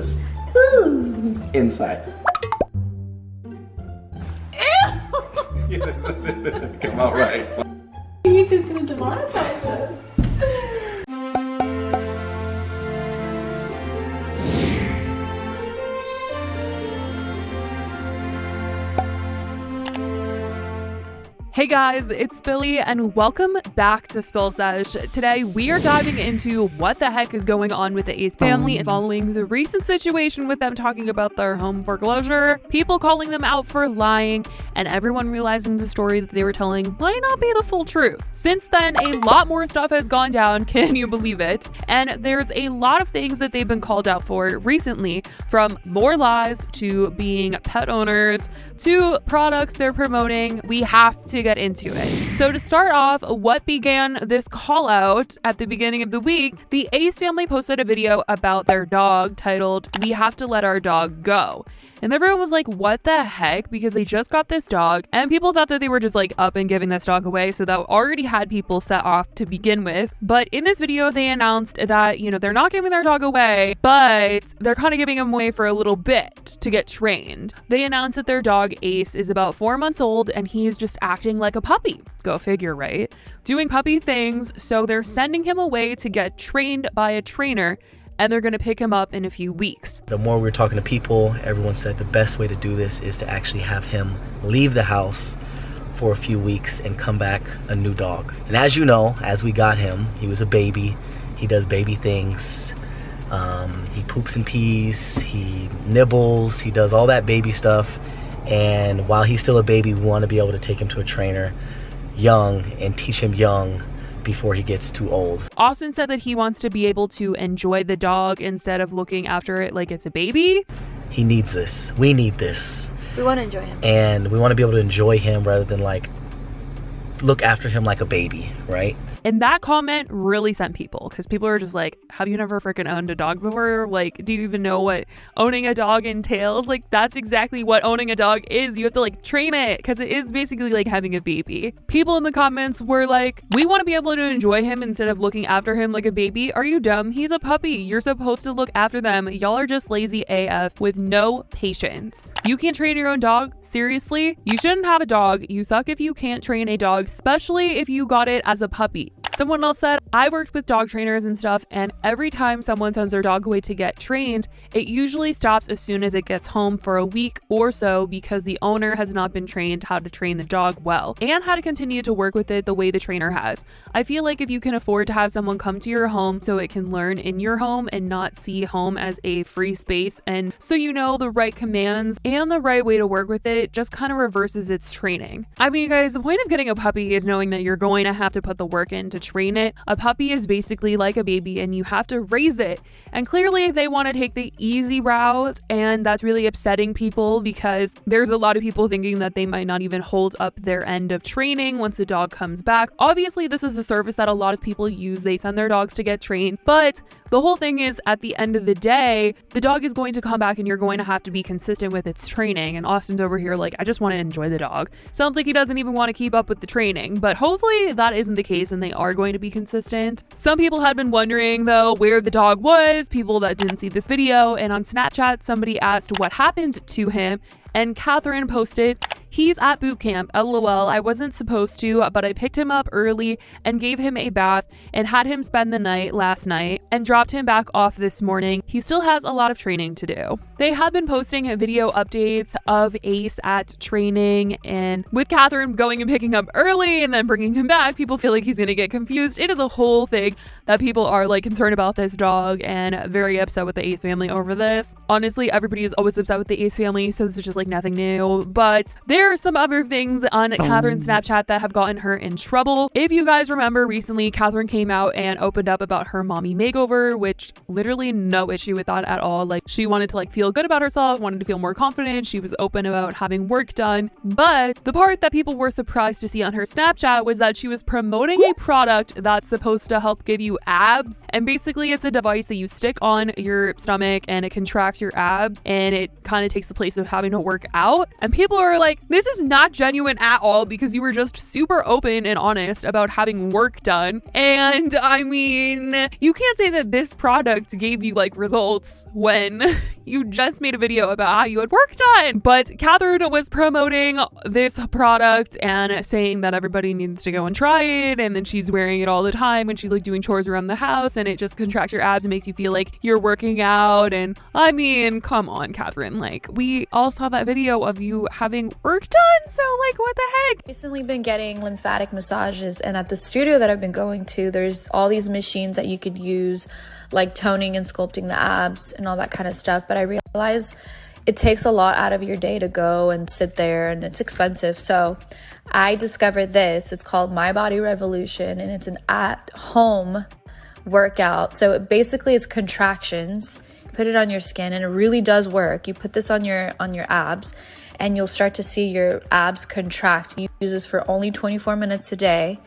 Ooh. Inside. Come out right. You just gonna demonetize us. Hey guys, it's Billy and welcome back to Sesh. Today we are diving into what the heck is going on with the Ace family and following the recent situation with them talking about their home foreclosure, people calling them out for lying, and everyone realizing the story that they were telling might not be the full truth. Since then, a lot more stuff has gone down, can you believe it? And there's a lot of things that they've been called out for recently, from more lies to being pet owners to products they're promoting. We have to get into it. So to start off, what began this call out at the beginning of the week, the Ace family posted a video about their dog titled, "We Have to Let Our Dog Go." And everyone was like, what the heck? Because they just got this dog and people thought that they were just like up and giving this dog away. So that already had people set off to begin with. But in this video, they announced that, they're not giving their dog away, but they're kind of giving him away for a little bit to get trained. They announced that their dog Ace is about 4 months old and he's just acting like a puppy. Go figure, right? Doing puppy things. So they're sending him away to get trained by a trainer, and they're going to pick him up in a few weeks. The more we were talking to people, everyone said the best way to do this is to actually have him leave the house for a few weeks and come back a new dog. And as you know, as we got him, he was a baby. He does baby things. He poops and pees, he nibbles, he does all that baby stuff. And while he's still a baby, we want to be able to take him to a trainer young and teach him young before he gets too old. Austin said that he wants to be able to enjoy the dog instead of looking after it like it's a baby. He needs this. We need this. We want to enjoy him. And we want to be able to enjoy him rather than look after him like a baby, right? And that comment really sent people, because people are just like, have you never freaking owned a dog before? Like, do you even know what owning a dog entails? Like, that's exactly what owning a dog is. You have to train it, because it is basically like having a baby. People in the comments were like, we want to be able to enjoy him instead of looking after him like a baby. Are you dumb? He's a puppy. You're supposed to look after them. Y'all are just lazy AF with no patience. You can't train your own dog? Seriously? You shouldn't have a dog. You suck if you can't train a dog, especially if you got it as a puppy. Someone else said, I've worked with dog trainers and stuff, and every time someone sends their dog away to get trained, it usually stops as soon as it gets home for a week or so because the owner has not been trained how to train the dog well and how to continue to work with it the way the trainer has. I feel like if you can afford to have someone come to your home so it can learn in your home and not see home as a free space, and so you know the right commands and the right way to work with it, just kind of reverses its training. I mean, guys, the point of getting a puppy is knowing that you're going to have to put the work in to train it. A puppy is basically like a baby and you have to raise it. And clearly they want to take the easy route, and that's really upsetting people because there's a lot of people thinking that they might not even hold up their end of training once the dog comes back. Obviously, this is a service that a lot of people use. They send their dogs to get trained, but the whole thing is at the end of the day, the dog is going to come back and you're going to have to be consistent with its training. And Austin's over here like, I just want to enjoy the dog. Sounds like he doesn't even want to keep up with the training, but hopefully that isn't the case and they are going to be consistent. Some people had been wondering though where the dog was, people that didn't see this video, and on Snapchat somebody asked what happened to him, and Catherine posted, "He's at boot camp, LOL. I wasn't supposed to, but I picked him up early and gave him a bath and had him spend the night last night and dropped him back off this morning. He still has a lot of training to do." They have been posting video updates of Ace at training, and with Catherine going and picking up early and then bringing him back, people feel like he's going to get confused. It is a whole thing that people are concerned about this dog and very upset with the Ace family over this. Honestly, everybody is always upset with the Ace family, so this is just nothing new, but there are some other things on Catherine's Snapchat that have gotten her in trouble. If you guys remember, recently Catherine came out and opened up about her mommy makeover, which literally no issue with that at all. She wanted to feel good about herself, wanted to feel more confident. She was open about having work done, but the part that people were surprised to see on her Snapchat was that she was promoting a product that's supposed to help give you abs, and basically it's a device that you stick on your stomach and it contracts your abs and it kind of takes the place of having to work out. And people are like, This is not genuine at all because you were just super open and honest about having work done. And I mean, you can't say that this product gave you like results when you just made a video about how you had work done. But Catherine was promoting this product and saying that everybody needs to go and try it. And then she's wearing it all the time when she's like doing chores around the house, and it just contracts your abs and makes you feel like you're working out. And I mean, come on, Catherine, like we all saw that video of you having work done. So like, what the heck? Recently been getting lymphatic massages, and at the studio that I've been going to, there's all these machines that you could use, like toning and sculpting the abs and all that kind of stuff. But I realize it takes a lot out of your day to go and sit there, and it's expensive. So I discovered this. It's called My Body Revolution, and it's an at-home workout. So basically it's contractions. You put it on your skin, and it really does work. You put this on your abs, and you'll start to see your abs contract. You use this for only 24 minutes a day.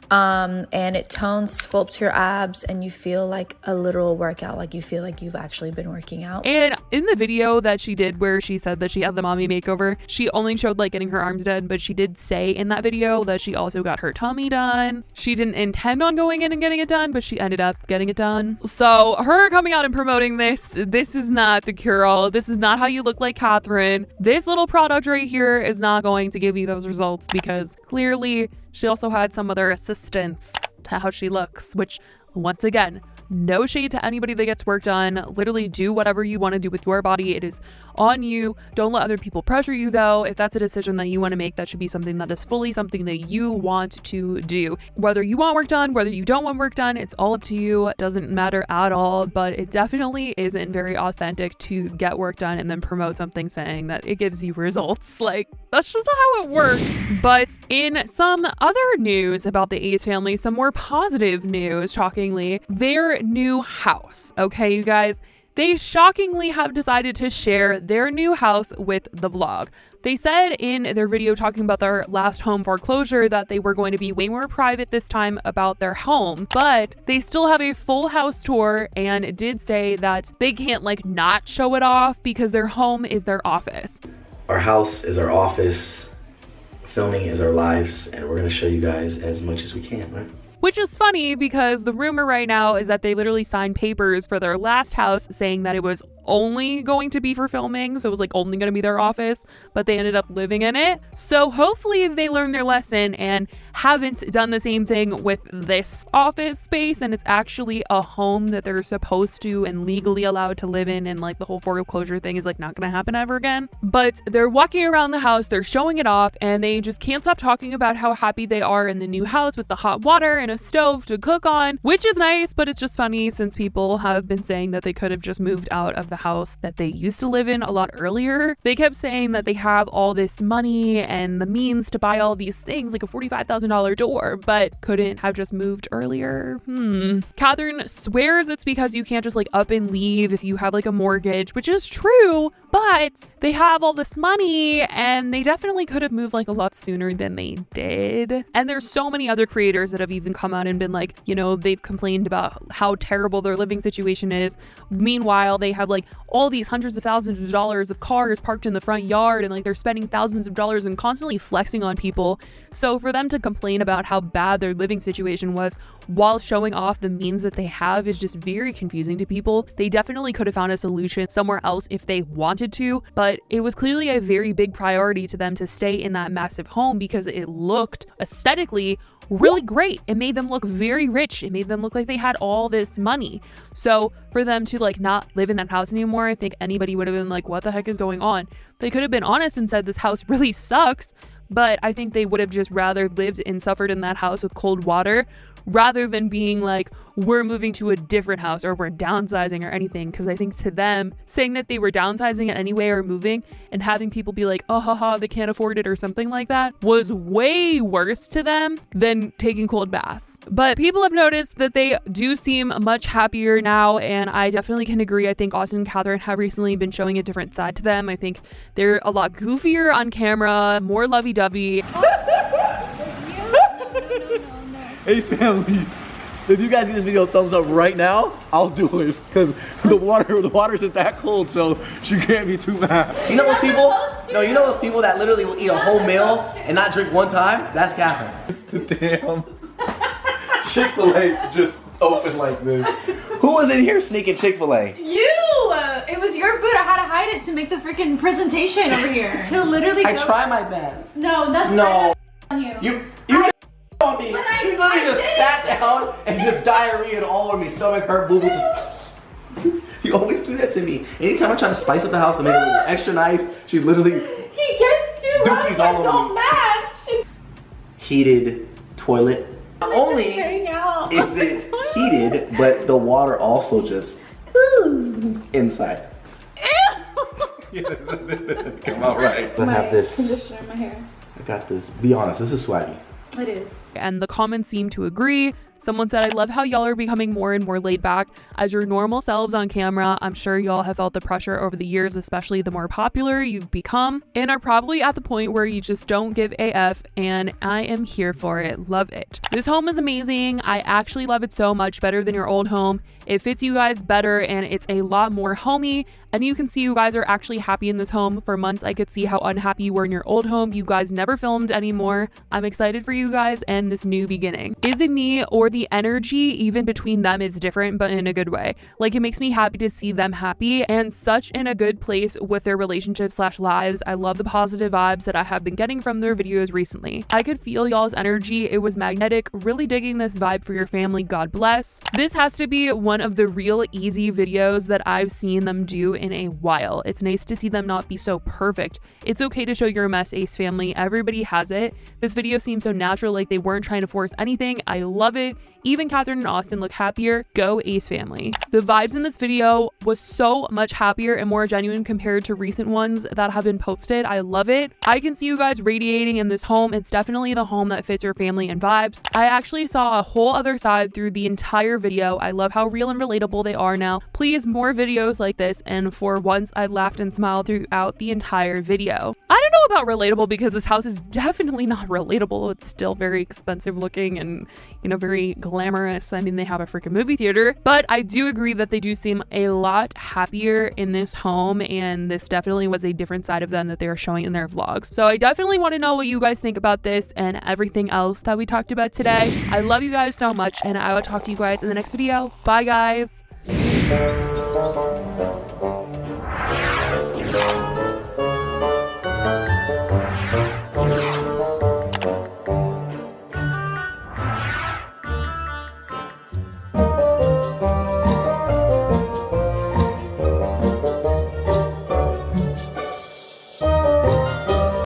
And it tones, sculpts your abs, and you feel like a literal workout, like you feel like you've actually been working out. And in the video that she did where she said that she had the mommy makeover, she only showed like getting her arms done, but she did say in that video that she also got her tummy done. She didn't intend on going in and getting it done, but she ended up getting it done. So her coming out and promoting this is not the cure-all. This is not how you look like Catherine. This little product right here is not going to give you those results because clearly she also had some other assistance to how she looks, which once again, no shade to anybody that gets work done. Literally do whatever you want to do with your body. It is on you. Don't let other people pressure you though. If that's a decision that you want to make, that should be something that is fully something that you want to do. Whether you want work done, whether you don't want work done, it's all up to you. It doesn't matter at all, but it definitely isn't very authentic to get work done and then promote something saying that it gives you results. Like, that's just not how it works. But in some other news about the Ace family, some more positive news, shockingly, their new house. Okay, you guys, they shockingly have decided to share their new house with the vlog. They said in their video talking about their last home foreclosure that they were going to be way more private this time about their home, but they still have a full house tour and did say that they can't like not show it off because their home is their office. Our house is our office, filming is our lives, and we're gonna show you guys as much as we can, right? Which is funny because the rumor right now is that they literally signed papers for their last house saying that it was only going to be for filming. So it was like only going to be their office, but they ended up living in it. So hopefully they learned their lesson and haven't done the same thing with this office space. And it's actually a home that they're supposed to and legally allowed to live in. And like the whole foreclosure thing is like not going to happen ever again. But they're walking around the house, they're showing it off, and they just can't stop talking about how happy they are in the new house with the hot water and a stove to cook on, which is nice, but it's just funny since people have been saying that they could have just moved out of the house that they used to live in a lot earlier. They kept saying that they have all this money and the means to buy all these things like a $45,000 door, but couldn't have just moved earlier. Catherine swears it's because you can't just like up and leave if you have like a mortgage, which is true, but they have all this money and they definitely could have moved like a lot sooner than they did. And there's so many other creators that have even come out and been like, you know, they've complained about how terrible their living situation is. Meanwhile, they have like all these hundreds of thousands of dollars of cars parked in the front yard and like they're spending thousands of dollars and constantly flexing on people. So for them to complain about how bad their living situation was while showing off the means that they have is just very confusing to people. They definitely could have found a solution somewhere else if they wanted to, but it was clearly a very big priority to them to stay in that massive home because it looked aesthetically really great. It made them look very rich. It made them look like they had all this money. So for them to like not live in that house anymore, I think anybody would have been like, what the heck is going on? They could have been honest and said this house really sucks, but I think they would have just rather lived and suffered in that house with cold water rather than being like, we're moving to a different house or we're downsizing or anything. Because I think to them, saying that they were downsizing it anyway or moving and having people be like, oh, haha, they can't afford it or something like that was way worse to them than taking cold baths. But people have noticed that they do seem much happier now, and I definitely can agree. I think Austin and Catherine have recently been showing a different side to them. I think they're a lot goofier on camera, more lovey-dovey. Ace family, if you guys give this video a thumbs up right now, I'll do it because the water isn't that cold, so she can't be too mad. You know those people No, you know those people that literally will eat a whole meal and not drink one time? That's Catherine. Damn. Chick-fil-A just open like this. Who was in here sneaking Chick-fil-A? You! It was your food. I had to hide it to make the freaking presentation over here. He'll literally I go- try my best. No, that's No. on you. You on me. But I- You literally I just did. sat down and just diarrhea all over me. Stomach hurt, boo boo. You always do that to me. Anytime I try to spice up the house and make it a little extra nice, she literally He gets too Dookies much all that over don't me. match. heated toilet. Not only Hang out. is it heated, but the water also just inside. Come out right. I have this. Conditioner in my hair. I got this. Be honest, this is swaggy. It is. And the comments seem to agree. Someone said, I love how y'all are becoming more and more laid back as your normal selves on camera. I'm sure y'all have felt the pressure over the years, especially the more popular you've become, and are probably at the point where you just don't give AF, and I am here for it. Love it. This home is amazing. I actually love it so much, better than your old home. It fits you guys better and it's a lot more homey. And you can see you guys are actually happy in this home. For months, I could see how unhappy you were in your old home. You guys never filmed anymore. I'm excited for you guys and this new beginning. Is it me or the energy even between them is different, but in a good way? Like, it makes me happy to see them happy and such in a good place with their relationship / lives. I love the positive vibes that I have been getting from their videos recently. I could feel y'all's energy. It was magnetic. Really digging this vibe for your family. God bless. This has to be one of the real easy videos that I've seen them do in a while. It's nice to see them not be so perfect. It's okay to show you're a mess, Ace family. Everybody has it. This video seems so natural, like they weren't trying to force anything. I love it. Even Catherine and Austin look happier. Go Ace family. The vibes in this video was so much happier and more genuine compared to recent ones that have been posted. I love it. I can see you guys radiating in this home. It's definitely the home that fits your family and vibes. I actually saw a whole other side through the entire video. I love how real and relatable they are now. Please, more videos like this. And for once, I laughed and smiled throughout the entire video. I don't know about relatable because this house is definitely not relatable. It's still very expensive looking and, you know, very glamorous. I mean, they have a freaking movie theater, but I do agree that they do seem a lot happier in this home, and this definitely was a different side of them that they are showing in their vlogs. So I definitely want to know what you guys think about this and everything else that we talked about today. I love you guys so much, and I will talk to you guys in the next video. Bye, guys.